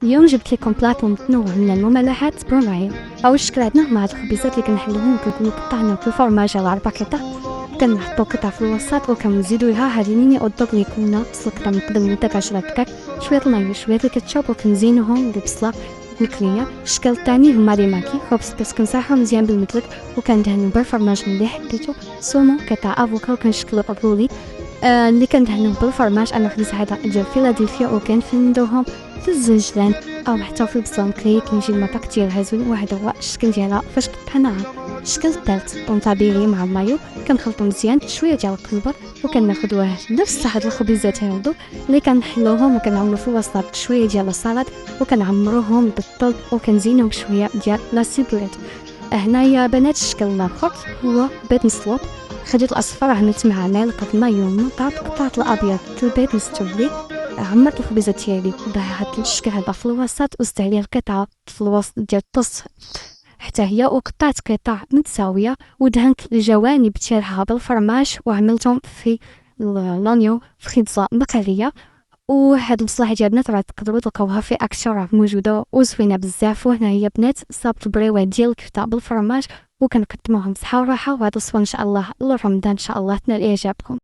اليوم جبت لكم بلاطو متنوع من المملحات برونايل او الشكلات مع الخبيزات اللي كنحلوهم كنكونوا قطعنا بالفرماج على 4 قطع كنحطو قطع في الوسط وكنزيدو لها هاد الميني او دوغ اللي كنا بصل كدا نقدر ندير 10 دقائق شويه الماء شويه الكاتشوب وكنزينوهم بالبصله مكليه. الشكل الثاني هما لي ماكي خبز بس كنسرحو مزيان بالمدلك وكندهنو بالفرماج اللي حبيتو سومون قطع افوكا وكنشكلو الرولي اللي كندهنو بالفرماج. انا خديت هذا ديال فيلادلفيا وكنفندوهم في الزنجلان او حتى في البصل مكلي كيجي المذاق ديالها زوين. وهذا هو الشكل ديالها فاش قطعناها. الشكل الثالث بون طبيعي مع المايو كنخلطو مزيان شويه ديال القزبر وكناخدوه نفس هاد الخبيزات هادو اللي كنحلوهم وكنعملو في الوسط شويه ديال السلطه وكنعمروهم بالطل وكنزينو بشويه ديال لا سيبريت. هنايا بنات الشكل الاخر هو بيض مسلوق. خديت الاصفر عملت معاه معلقه المايو مطاط قطعت الابيض البيض مستوي عمرت الخبيزه ديالي بهذا الشكل هذا في الوسط وزدت عليه القطعه في الوسط ديال الطص حتى هي وقطعت قطع متساويه ودهنت الجوانب ديالها بالفرماج وعملتهم في لانيو في خبزه مقليه. وهاد البصله ديالنا تقدروا تلقاوها في اكثر موجوده وزوينه بزاف. وهنا هي بنات صابت البريوات ديال الكفته بالفرماج وكنقدموهم بصحه وراحه. وهذا الصوان ان شاء الله لرمضان ان شاء الله تنال اعجابكم.